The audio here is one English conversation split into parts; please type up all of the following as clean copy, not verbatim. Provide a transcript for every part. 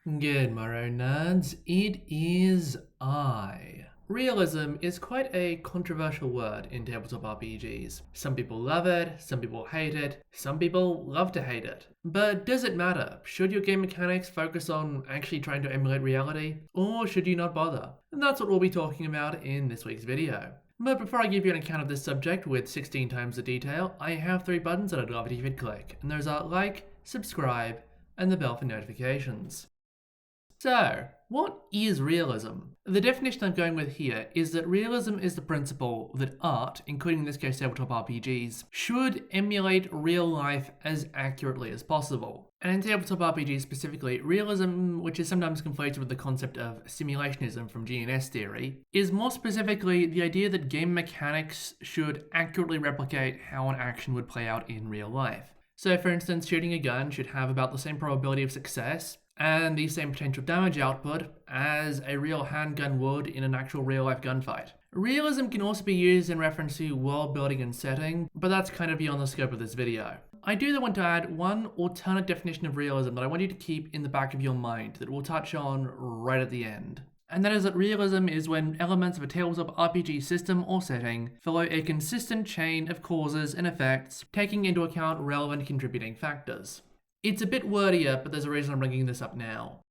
Good morrow, nerds. It is I. Realism is quite a controversial word in tabletop RPGs. Some people love it, some people hate it, some people love to hate it. But does it matter? Should your game mechanics focus on actually trying to emulate reality, or should you not bother? And that's what we'll be talking about in this week's video. But before I give you an account of this subject with 16 times the detail, I have 3 buttons that I'd love if you could click, and those are like, subscribe, and the bell for notifications. So, what is realism? The definition I'm going with here is that realism is the principle that art, including in this case tabletop RPGs, should emulate real life as accurately as possible. And in tabletop RPGs specifically, realism, which is sometimes conflated with the concept of simulationism from GNS theory, is more specifically the idea that game mechanics should accurately replicate how an action would play out in real life. So for instance, shooting a gun should have about the same probability of success and the same potential damage output as a real handgun would in an actual real-life gunfight. Realism can also be used in reference to world building and setting, but that's kind of beyond the scope of this video. I do though want to add one alternate definition of realism that I want you to keep in the back of your mind that we'll touch on right at the end. And that is that realism is when elements of a tabletop RPG system or setting follow a consistent chain of causes and effects, taking into account relevant contributing factors. It's a bit wordier, but there's a reason I'm bringing this up now.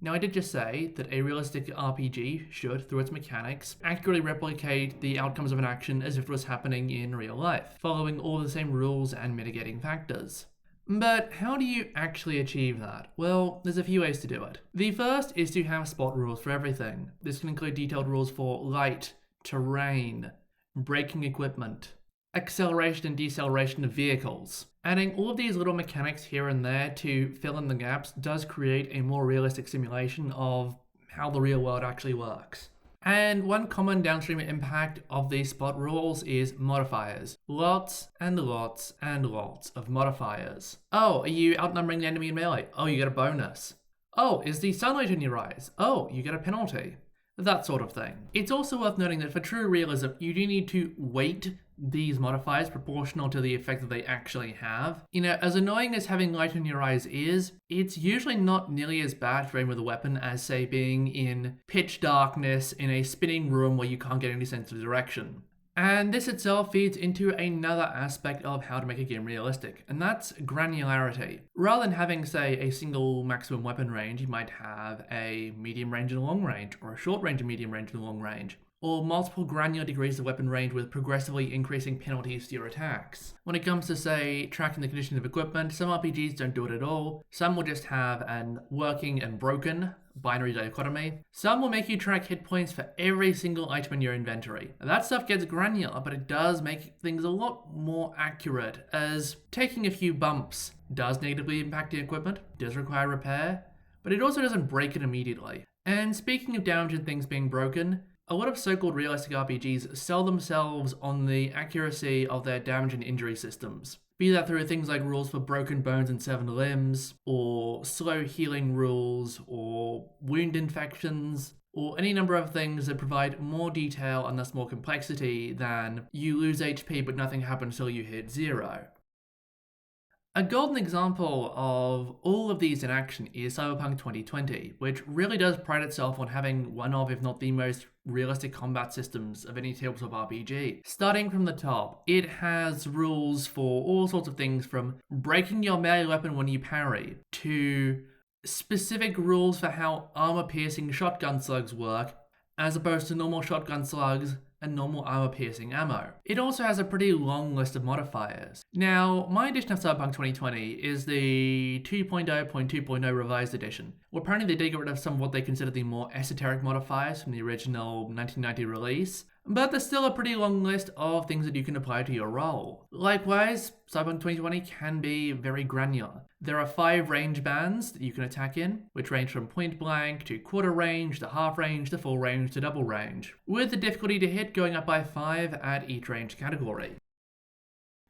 Now, I did just say that a realistic RPG should, through its mechanics, accurately replicate the outcomes of an action as if it was happening in real life, following all the same rules and mitigating factors. But how do you actually achieve that? Well, there's a few ways to do it. The first is to have spot rules for everything. This can include detailed rules for light, terrain, braking equipment, acceleration and deceleration of vehicles. Adding all of these little mechanics here and there to fill in the gaps does create a more realistic simulation of how the real world actually works. And one common downstream impact of these spot rules is modifiers. Lots and lots and lots of modifiers. Oh, are you outnumbering the enemy in melee? Oh, you get a bonus. Oh, is the sunlight in your eyes? Oh, you get a penalty. That sort of thing. It's also worth noting that for true realism, you do need to weight these modifiers proportional to the effect that they actually have. You know, as annoying as having light in your eyes is, it's usually not nearly as bad for aiming with a weapon as, say, being in pitch darkness in a spinning room where you can't get any sense of direction. And this itself feeds into another aspect of how to make a game realistic, and that's granularity. Rather than having, say, a single maximum weapon range, you might have a medium range and a long range, or a short range and medium range and a long range, or multiple granular degrees of weapon range with progressively increasing penalties to your attacks. When it comes to, say, tracking the condition of equipment, some RPGs don't do it at all. Some will just have an working and broken binary dichotomy. Some will make you track hit points for every single item in your inventory. Now, that stuff gets granular, but it does make things a lot more accurate, as taking a few bumps does negatively impact the equipment, does require repair, but it also doesn't break it immediately. And speaking of damage and things being broken, a lot of so-called realistic RPGs sell themselves on the accuracy of their damage and injury systems. Be that through things like rules for broken bones and severed limbs, or slow healing rules, or wound infections, or any number of things that provide more detail and thus more complexity than you lose HP but nothing happens till you hit 0. A golden example of all of these in action is Cyberpunk 2020, which really does pride itself on having one of, if not the most realistic combat systems of any tabletop RPG. Starting from the top, it has rules for all sorts of things from breaking your melee weapon when you parry, to specific rules for how armor-piercing shotgun slugs work, as opposed to normal shotgun slugs and normal armor-piercing ammo. It also has a pretty long list of modifiers. Now, my edition of Cyberpunk 2020 is the 2.0.2.0 revised edition, where apparently they did get rid of some of what they consider the more esoteric modifiers from the original 1990 release, but there's still a pretty long list of things that you can apply to your role. Likewise, Cyberpunk 2020 can be very granular. There are 5 range bands that you can attack in, which range from point blank to quarter range to half range to full range to double range, with the difficulty to hit going up by 5 at each range category.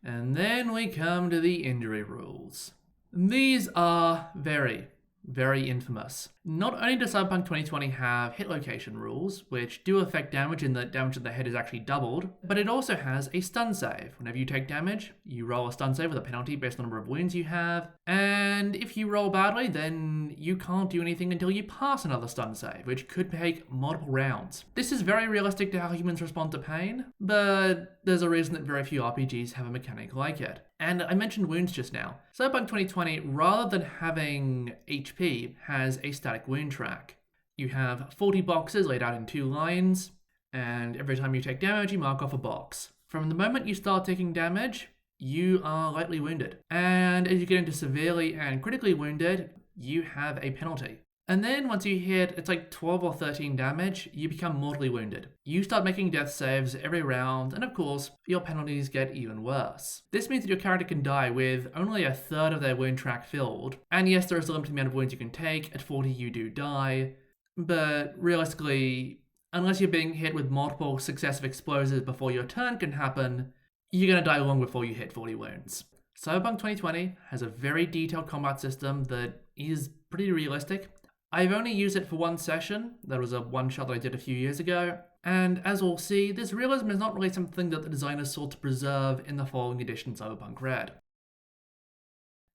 And then we come to the injury rules. These are very, very infamous. Not only does Cyberpunk 2020 have hit location rules, which do affect damage in that damage to the head is actually doubled, but it also has a stun save. Whenever you take damage, you roll a stun save with a penalty based on the number of wounds you have, and if you roll badly, then you can't do anything until you pass another stun save, which could take multiple rounds. This is very realistic to how humans respond to pain, but there's a reason that very few RPGs have a mechanic like it. And I mentioned wounds just now. Cyberpunk 2020, rather than having HP, has a static wound track. You have 40 boxes laid out in 2 lines, and every time you take damage, you mark off a box. From the moment you start taking damage, you are lightly wounded. And as you get into severely and critically wounded, you have a penalty. And then once you hit, it's like 12 or 13 damage, you become mortally wounded. You start making death saves every round, and of course, your penalties get even worse. This means that your character can die with only a third of their wound track filled. And yes, there is a limited amount of wounds you can take. At 40, you do die. But realistically, unless you're being hit with multiple successive explosives before your turn can happen, you're going to die long before you hit 40 wounds. Cyberpunk 2020 has a very detailed combat system that is pretty realistic. I've only used it for one session. That was a one-shot that I did a few years ago. And as we'll see, this realism is not really something that the designers sought to preserve in the following edition of Cyberpunk Red.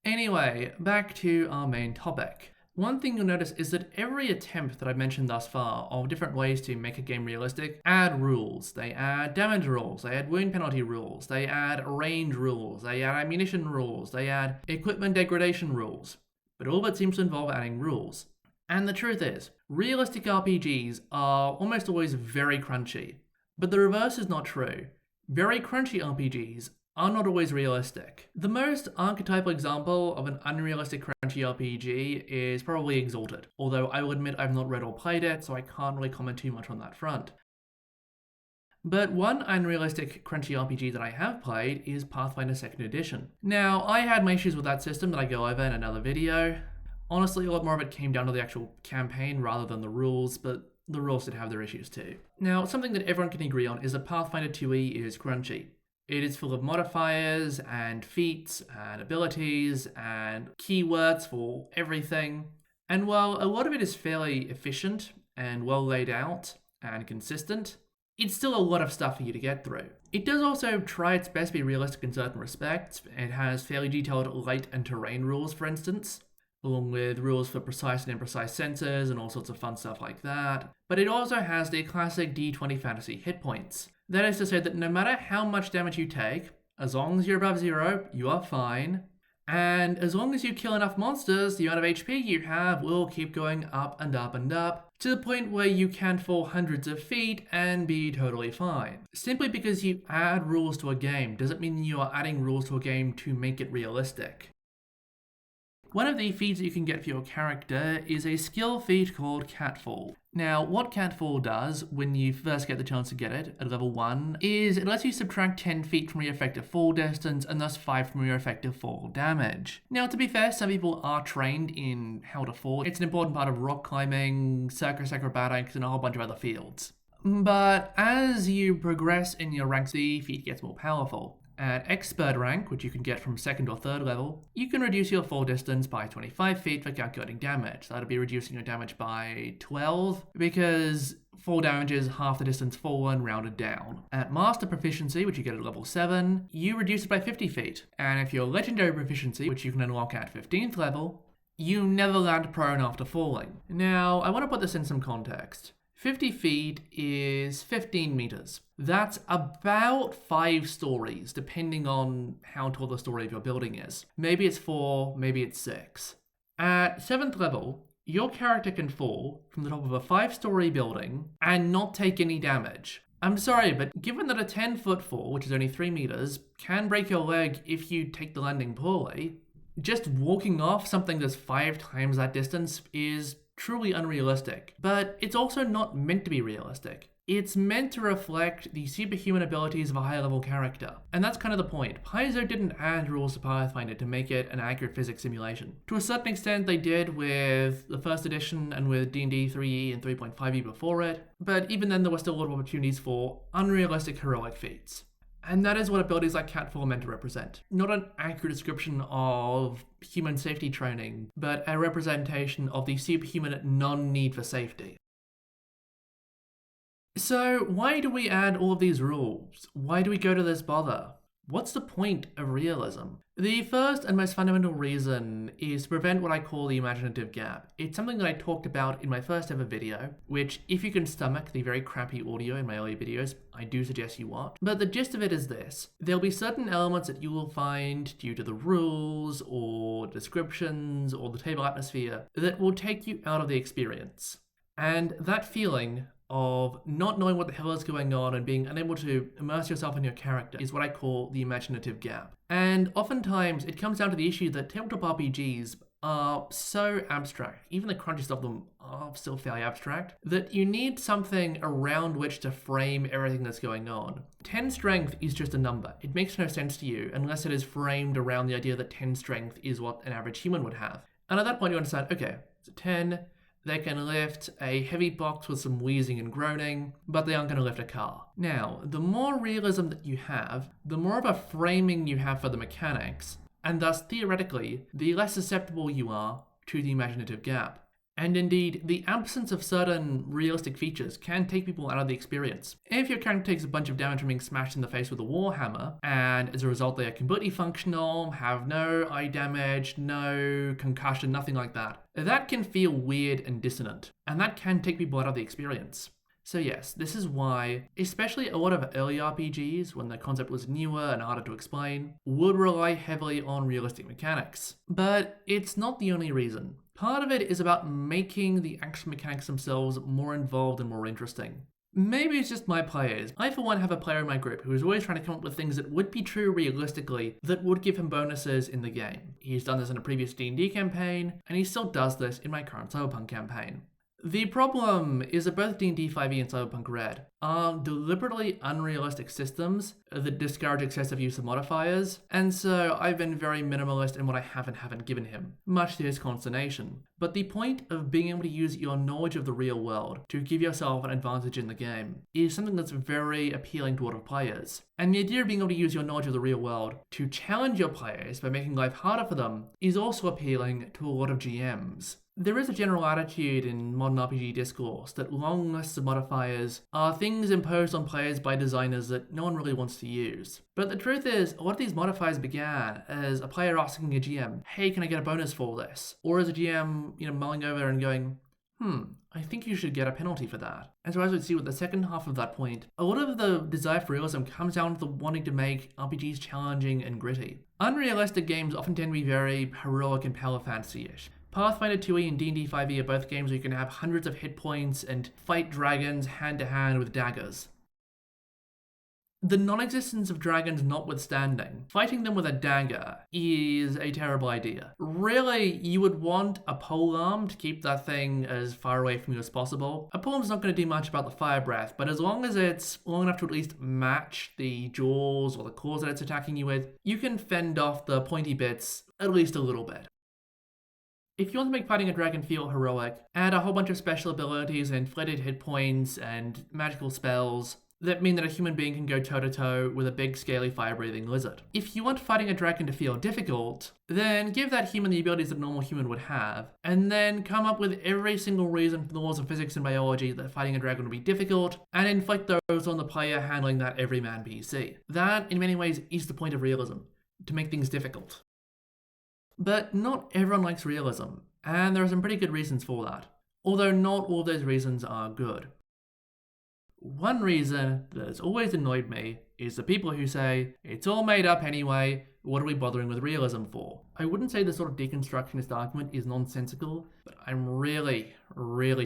Anyway, back to our main topic. One thing you'll notice is that every attempt that I've mentioned thus far of different ways to make a game realistic add rules. They add damage rules, they add wound penalty rules, they add range rules, they add ammunition rules, they add equipment degradation rules. But all of it seems to involve adding rules. And the truth is, realistic RPGs are almost always very crunchy. But the reverse is not true. Very crunchy RPGs are not always realistic. The most archetypal example of an unrealistic crunchy RPG is probably Exalted, although I will admit I've not read or played it, so I can't really comment too much on that front. But one unrealistic crunchy RPG that I have played is Pathfinder 2nd Edition. Now, I had my issues with that system that I go over in another video. Honestly, a lot more of it came down to the actual campaign rather than the rules, but the rules did have their issues too. Now, something that everyone can agree on is that Pathfinder 2e is crunchy. It is full of modifiers and feats and abilities and keywords for everything. And while a lot of it is fairly efficient and well laid out and consistent, it's still a lot of stuff for you to get through. It does also try its best to be realistic in certain respects. It has fairly detailed light and terrain rules, for instance, along with rules for precise and imprecise sensors and all sorts of fun stuff like that. But it also has the classic D20 fantasy hit points. That is to say that no matter how much damage you take, as long as you're above 0, you are fine. And as long as you kill enough monsters, the amount of HP you have will keep going up and up and up, to the point where you can fall hundreds of feet and be totally fine. Simply because you add rules to a game doesn't mean you are adding rules to a game to make it realistic. One of the feats that you can get for your character is a skill feat called Catfall. Now, what Catfall does when you first get the chance to get it at level 1 is it lets you subtract 10 feet from your effective fall distance and thus 5 from your effective fall damage. Now, to be fair, some people are trained in how to fall. It's an important part of rock climbing, circus acrobatics, and a whole bunch of other fields. But as you progress in your ranks, the feat gets more powerful. At expert rank, which you can get from 2nd or 3rd level, you can reduce your fall distance by 25 feet for calculating damage. That'll be reducing your damage by 12, because fall damage is half the distance fallen rounded down. At master proficiency, which you get at level 7, you reduce it by 50 feet. And if you're legendary proficiency, which you can unlock at 15th level, you never land prone after falling. Now, I want to put this in some context. 50 feet is 15 meters. That's about 5 stories, depending on how tall the story of your building is. Maybe it's 4, maybe it's 6. At 7th level, your character can fall from the top of a 5-story building and not take any damage. I'm sorry, but given that a 10-foot fall, which is only 3 meters, can break your leg if you take the landing poorly, just walking off something that's 5 times that distance is truly unrealistic. But it's also not meant to be realistic. It's meant to reflect the superhuman abilities of a high-level character. And that's kind of the point. Paizo didn't add rules to Pathfinder to make it an accurate physics simulation. To a certain extent they did with the 1st edition and with D&D 3e and 3.5e before it, but even then there were still a lot of opportunities for unrealistic heroic feats. And that is what abilities like Catfall are meant to represent. Not an accurate description of human safety training, but a representation of the superhuman non-need for safety. So why do we add all of these rules? Why do we go to this bother? What's the point of realism? The first and most fundamental reason is to prevent what I call the imaginative gap. It's something that I talked about in my first ever video, which if you can stomach the very crappy audio in my earlier videos, I do suggest you watch. But the gist of it is this. There'll be certain elements that you will find due to the rules or descriptions or the table atmosphere that will take you out of the experience. And that feeling of not knowing what the hell is going on and being unable to immerse yourself in your character is what I call the imaginative gap. And oftentimes it comes down to the issue that tabletop RPGs are so abstract, even the crunchiest of them are still fairly abstract, that you need something around which to frame everything that's going on. 10 strength is just a number. It makes no sense to you unless it is framed around the idea that 10 strength is what an average human would have. And at that point you understand, okay, so 10, they can lift a heavy box with some wheezing and groaning, but they aren't going to lift a car. Now, the more realism that you have, the more of a framing you have for the mechanics, and thus theoretically, the less susceptible you are to the imaginative gap. And indeed, the absence of certain realistic features can take people out of the experience. If your character takes a bunch of damage from being smashed in the face with a warhammer, and as a result they are completely functional, have no eye damage, no concussion, nothing like that, that can feel weird and dissonant, and that can take people out of the experience. So yes, this is why, especially a lot of early RPGs, when the concept was newer and harder to explain, would rely heavily on realistic mechanics. But it's not the only reason. Part of it is about making the action mechanics themselves more involved and more interesting. Maybe it's just my players. I for one have a player in my group who is always trying to come up with things that would be true realistically that would give him bonuses in the game. He's done this in a previous D&D campaign, and he still does this in my current cyberpunk campaign. The problem is that both D&D 5e and Cyberpunk Red are deliberately unrealistic systems that discourage excessive use of modifiers, and so I've been very minimalist in what I have and haven't given him, much to his consternation. But the point of being able to use your knowledge of the real world to give yourself an advantage in the game is something that's very appealing to a lot of players. And the idea of being able to use your knowledge of the real world to challenge your players by making life harder for them is also appealing to a lot of GMs. There is a general attitude in modern RPG discourse that long lists of modifiers are things imposed on players by designers that no one really wants to use. But the truth is, a lot of these modifiers began as a player asking a GM, hey, can I get a bonus for this? Or as a GM, mulling over and going, I think you should get a penalty for that. And so as we see with the second half of that point, a lot of the desire for realism comes down to the wanting to make RPGs challenging and gritty. Unrealistic games often tend to be very heroic and power fantasy-ish. Pathfinder 2e and D&D 5e are both games where you can have hundreds of hit points and fight dragons hand-to-hand with daggers. The non-existence of dragons notwithstanding, fighting them with a dagger is a terrible idea. Really, you would want a polearm to keep that thing as far away from you as possible. A polearm's not going to do much about the fire breath, but as long as it's long enough to at least match the jaws or the claws that it's attacking you with, you can fend off the pointy bits at least a little bit. If you want to make fighting a dragon feel heroic, add a whole bunch of special abilities and inflated hit points and magical spells that mean that a human being can go toe-to-toe with a big, scaly, fire-breathing lizard. If you want fighting a dragon to feel difficult, then give that human the abilities that a normal human would have, and then come up with every single reason from the laws of physics and biology that fighting a dragon would be difficult, and inflict those on the player handling that everyman PC. That, in many ways, is the point of realism, to make things difficult. But not everyone likes realism, and there are some pretty good reasons for that, although not all of those reasons are good. One reason that has always annoyed me is the people who say, it's all made up anyway, what are we bothering with realism for? I wouldn't say this sort of deconstructionist argument is nonsensical, but I'm really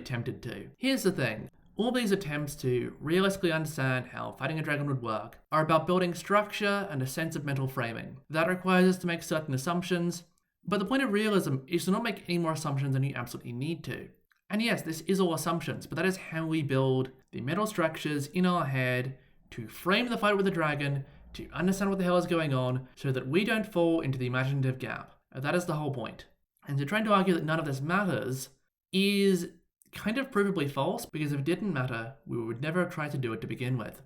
tempted to. Here's the thing. All these attempts to realistically understand how fighting a dragon would work are about building structure and a sense of mental framing. That requires us to make certain assumptions, but the point of realism is to not make any more assumptions than you absolutely need to. And yes, this is all assumptions, but that is how we build the mental structures in our head to frame the fight with the dragon, to understand what the hell is going on, so that we don't fall into the imaginative gap. That is the whole point. And so trying to argue that none of this matters is kind of provably false, because if it didn't matter, we would never have tried to do it to begin with.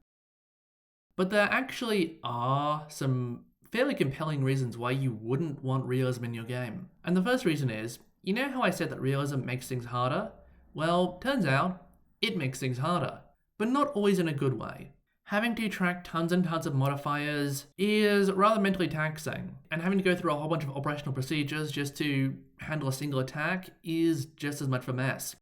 But there actually are some fairly compelling reasons why you wouldn't want realism in your game. And the first reason is, you know how I said that realism makes things harder? Well, turns out, it makes things harder. But not always in a good way. Having to track tons and tons of modifiers is rather mentally taxing, and having to go through a whole bunch of operational procedures just to handle a single attack is just as much of a mess.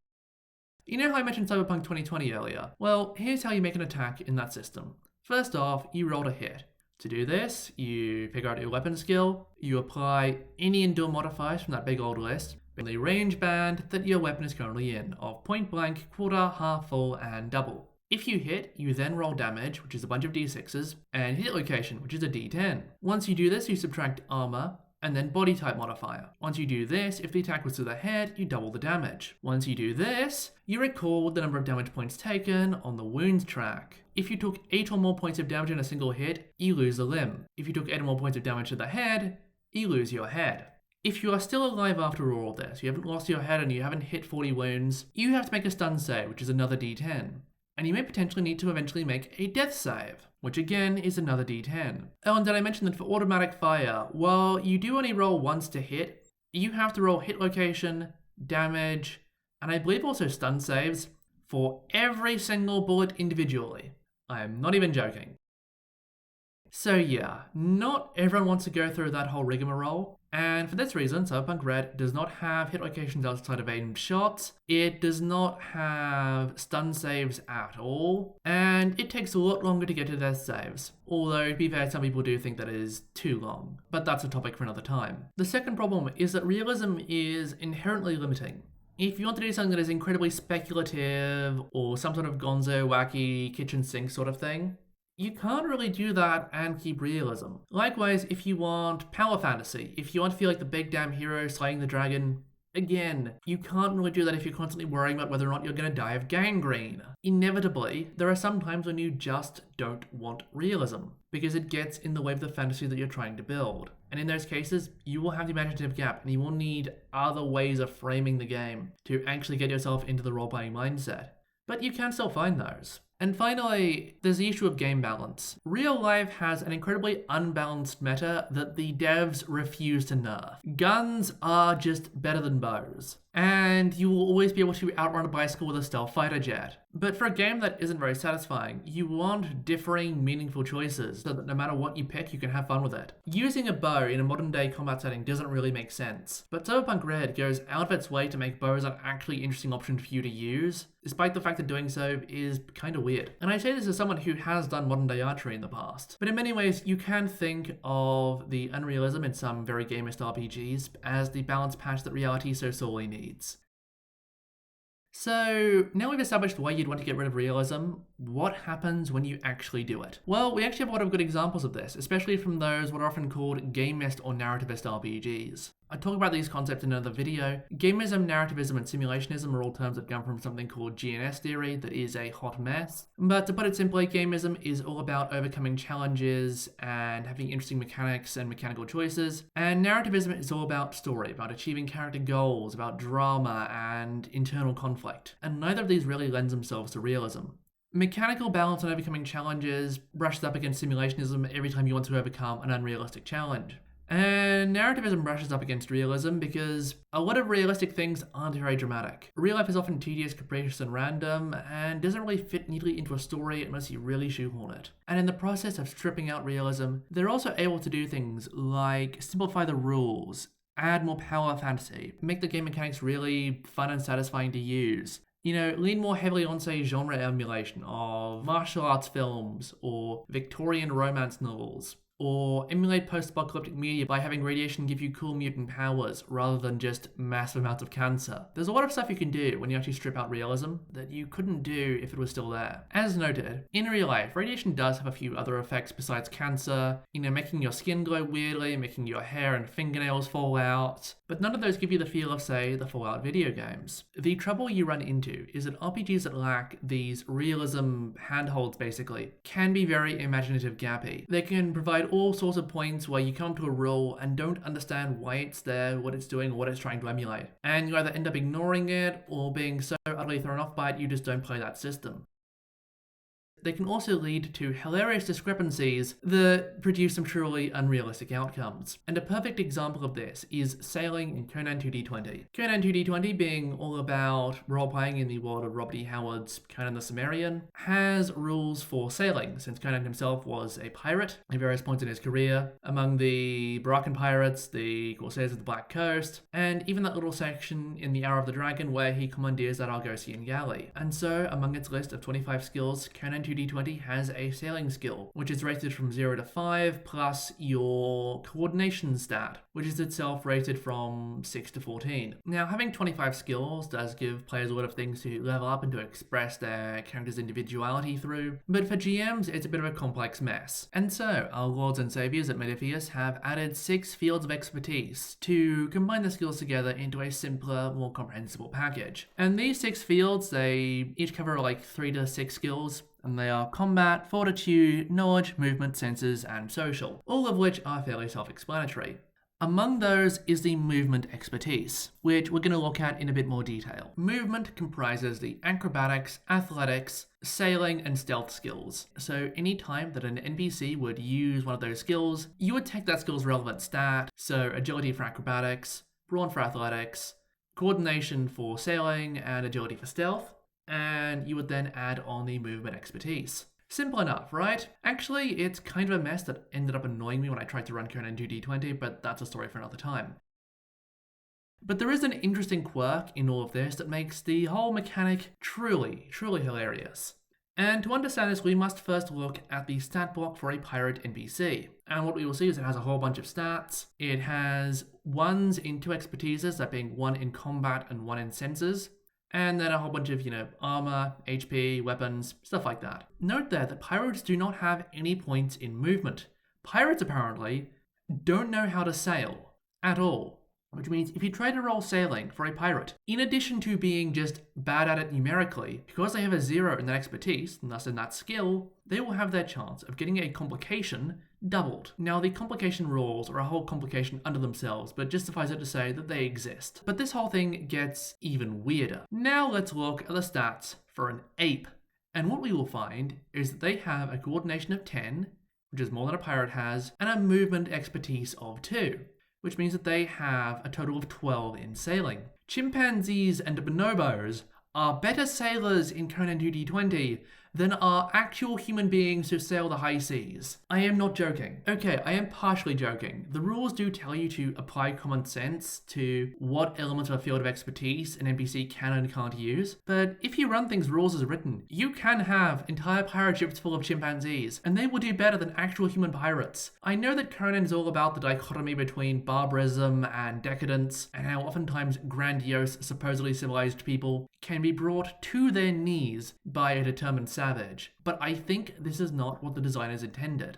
You know how I mentioned Cyberpunk 2020 earlier? Well, here's how you make an attack in that system. First off, you roll a hit. To do this, you figure out your weapon skill, you apply any endure modifiers from that big old list, in the range band that your weapon is currently in, of point blank, quarter, half full, and double. If you hit, you then roll damage, which is a bunch of d6s, and hit location, which is a d10. Once you do this, you subtract armor, and then body type modifier. Once you do this, if the attack was to the head, you double the damage. Once you do this, you record the number of damage points taken on the wounds track. If you took 8 or more points of damage in a single hit, you lose a limb. If you took 8 or more points of damage to the head, you lose your head. If you are still alive after all this, you haven't lost your head and you haven't hit 40 wounds, you have to make a stun save, which is another d10. And you may potentially need to eventually make a death save, which again is another d10. Oh, and did I mention that for automatic fire, while you do only roll once to hit, you have to roll hit location, damage, and I believe also stun saves for every single bullet individually. I am not even joking. So yeah, not everyone wants to go through that whole rigmarole, and for this reason, Cyberpunk Red does not have hit locations outside of aimed shots, it does not have stun saves at all, and it takes a lot longer to get to death saves. Although, to be fair, some people do think that it is too long, but that's a topic for another time. The second problem is that realism is inherently limiting. If you want to do something that is incredibly speculative, or some sort of gonzo, wacky, kitchen sink sort of thing, you can't really do that and keep realism. Likewise, if you want power fantasy, if you want to feel like the big damn hero slaying the dragon, again, you can't really do that if you're constantly worrying about whether or not you're going to die of gangrene. Inevitably, there are some times when you just don't want realism, because it gets in the way of the fantasy that you're trying to build. And in those cases, you will have the imaginative gap, and you will need other ways of framing the game to actually get yourself into the role-playing mindset. But you can still find those. And finally, there's the issue of game balance. Real life has an incredibly unbalanced meta that the devs refuse to nerf. Guns are just better than bows, and you will always be able to outrun a bicycle with a stealth fighter jet. But for a game that isn't very satisfying, you want differing, meaningful choices so that no matter what you pick, you can have fun with it. Using a bow in a modern day combat setting doesn't really make sense, but Cyberpunk Red goes out of its way to make bows an actually interesting option for you to use, despite the fact that doing so is kind of weird. And I say this as someone who has done modern day archery in the past. But in many ways, you can think of the unrealism in some very gamist RPGs as the balance patch that reality so sorely needs. So, now we've established why you'd want to get rid of realism, what happens when you actually do it? Well, we actually have a lot of good examples of this, especially from those what are often called gamist or narrativist RPGs. I talk about these concepts in another video. Gamism, narrativism, and simulationism are all terms that come from something called GNS theory that is a hot mess. But to put it simply, gamism is all about overcoming challenges and having interesting mechanics and mechanical choices. And narrativism is all about story, about achieving character goals, about drama and internal conflict. And neither of these really lends themselves to realism. Mechanical balance and overcoming challenges brushes up against simulationism every time you want to overcome an unrealistic challenge. And narrativism brushes up against realism because a lot of realistic things aren't very dramatic. Real life is often tedious, capricious, and random, and doesn't really fit neatly into a story unless you really shoehorn it. And in the process of stripping out realism, they're also able to do things like simplify the rules, add more power fantasy, make the game mechanics really fun and satisfying to use. Lean more heavily on, say, genre emulation of martial arts films or Victorian romance novels. Or emulate post-apocalyptic media by having radiation give you cool mutant powers rather than just massive amounts of cancer. There's a lot of stuff you can do when you actually strip out realism that you couldn't do if it was still there. As noted, in real life, radiation does have a few other effects besides cancer, making your skin glow weirdly, making your hair and fingernails fall out, but none of those give you the feel of, say, the Fallout video games. The trouble you run into is that RPGs that lack these realism handholds, basically, can be very imaginative gappy. They can provide all sorts of points where you come to a rule and don't understand why it's there, what it's doing, or what it's trying to emulate. And you either end up ignoring it or being so utterly thrown off by it you just don't play that system. they can also lead to hilarious discrepancies that produce some truly unrealistic outcomes. And a perfect example of this is sailing in Conan 2D20. Conan 2D20, being all about role-playing in the world of Robert E. Howard's Conan the Cimmerian, has rules for sailing, since Conan himself was a pirate at various points in his career, among the Barracan pirates, the Corsairs of the Black Coast, and even that little section in the Hour of the Dragon where he commandeers that Argosian galley. And so, among its list of 25 skills, Conan 2D20 has a sailing skill, which is rated from 0 to 5, plus your coordination stat, which is itself rated from 6 to 14. Now, having 25 skills does give players a lot of things to level up and to express their character's individuality through, but for GMs, it's a bit of a complex mess. And so, our lords and saviors at Modiphius have added 6 fields of expertise to combine the skills together into a simpler, more comprehensible package. And these 6 fields, they each cover like 3 to 6 skills, and they are combat, fortitude, knowledge, movement, senses, and social, all of which are fairly self-explanatory. Among those is the movement expertise, which we're going to look at in a bit more detail. Movement comprises the acrobatics, athletics, sailing, and stealth skills. So any time that an NPC would use one of those skills, you would take that skill's relevant stat, so agility for acrobatics, brawn for athletics, coordination for sailing, and agility for stealth, and you would then add on the movement expertise. Simple enough, right? Actually, it's kind of a mess that ended up annoying me when I tried to run Conan 2D20, but that's a story for another time. But there is an interesting quirk in all of this that makes the whole mechanic truly hilarious. And to understand this, we must first look at the stat block for a pirate NPC. And what we will see is it has a whole bunch of stats. It has 1s in 2 expertises, that being 1 in combat and 1 in senses. And then a whole bunch of, armor, HP, weapons, stuff like that. Note there that pirates do not have any points in movement. Pirates, apparently, don't know how to sail at all. Which means if you try to roll sailing for a pirate, in addition to being just bad at it numerically, because they have a 0 in that expertise, and thus in that skill, they will have their chance of getting a complication doubled. Now, the complication rules are a whole complication unto themselves, but it just suffice it to say that they exist. But this whole thing gets even weirder. Now let's look at the stats for an ape. And what we will find is that they have a coordination of 10, which is more than a pirate has, and a movement expertise of 2. Which means that they have a total of 12 in sailing. Chimpanzees and bonobos are better sailors in Conan 2D20 than are actual human beings who sail the high seas. I am not joking. Okay, I am partially joking. The rules do tell you to apply common sense to what elements of a field of expertise an NPC can and can't use, but if you run things rules as written, you can have entire pirate ships full of chimpanzees, and they will do better than actual human pirates. I know that Conan is all about the dichotomy between barbarism and decadence, and how oftentimes grandiose, supposedly civilized people can be brought to their knees by a determined savage, but I think this is not what the designers intended.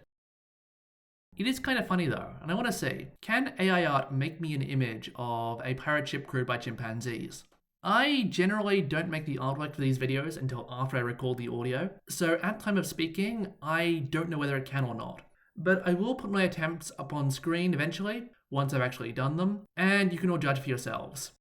It is kind of funny though, and I want to say, can AI art make me an image of a pirate ship crewed by chimpanzees? I generally don't make the artwork for these videos until after I record the audio, so at time of speaking, I don't know whether it can or not. But I will put my attempts up on screen eventually, once I've actually done them, and you can all judge for yourselves.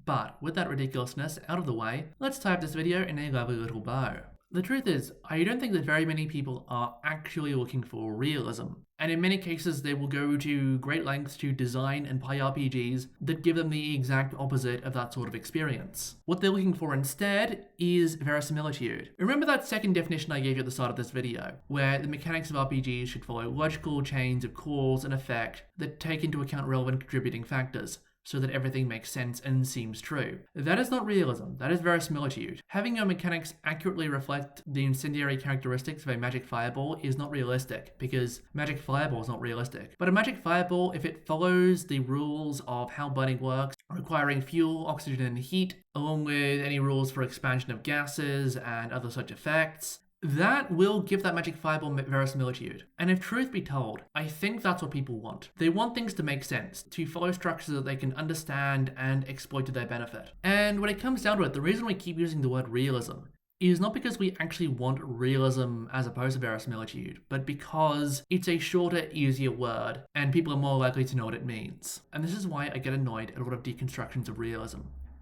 But with that ridiculousness out of the way, let's tie up this video in a lovely little bow. The truth is, I don't think that very many people are actually looking for realism, and in many cases they will go to great lengths to design and play RPGs that give them the exact opposite of that sort of experience. What they're looking for instead is verisimilitude. Remember that second definition I gave you at the start of this video, where the mechanics of RPGs should follow logical chains of cause and effect that take into account relevant contributing factors, so that everything makes sense and seems true. That is not realism, that is verisimilitude. Having your mechanics accurately reflect the incendiary characteristics of a magic fireball is not realistic, because magic fireball is not realistic. But a magic fireball, if it follows the rules of how burning works, requiring fuel, oxygen, and heat, along with any rules for expansion of gases and other such effects, that will give that magic fireball verisimilitude. And if truth be told, I think that's what people want. They want things to make sense, to follow structures that they can understand and exploit to their benefit. And when it comes down to it, the reason we keep using the word realism is not because we actually want realism as opposed to verisimilitude, but because it's a shorter, easier word, and people are more likely to know what it means. And this is why I get annoyed at a lot of deconstructions of realism.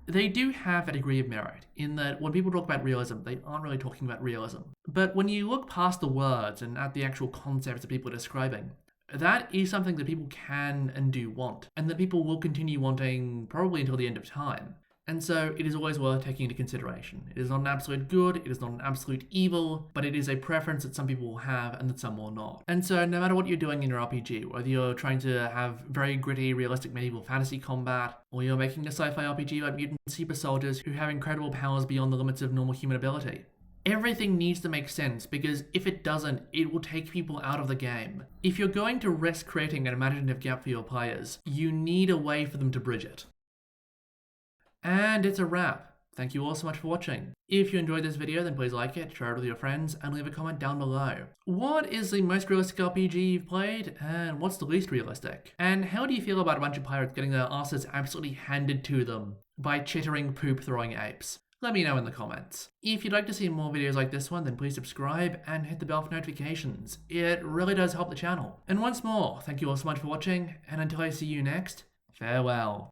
they do have a degree of merit in that when people talk about realism, they aren't really talking about realism. But when you look past the words and at the actual concepts that people are describing, that is something that people can and do want, and that people will continue wanting probably until the end of time. And so it is always worth taking into consideration. It is not an absolute good, it is not an absolute evil, but it is a preference that some people will have and that some will not. And so no matter what you're doing in your RPG, whether you're trying to have very gritty, realistic medieval fantasy combat, or you're making a sci-fi RPG about mutant super soldiers who have incredible powers beyond the limits of normal human ability, everything needs to make sense, because if it doesn't, it will take people out of the game. If you're going to risk creating an imaginative gap for your players, you need a way for them to bridge it. And it's a wrap. Thank you all so much for watching. If you enjoyed this video, then please like it, share it with your friends, and leave a comment down below. What is the most realistic RPG you've played, and what's the least realistic? And how do you feel about a bunch of pirates getting their asses absolutely handed to them by chittering, poop-throwing apes? Let me know in the comments. If you'd like to see more videos like this one, then please subscribe and hit the bell for notifications. It really does help the channel. And once more, thank you all so much for watching, and until I see you next, farewell.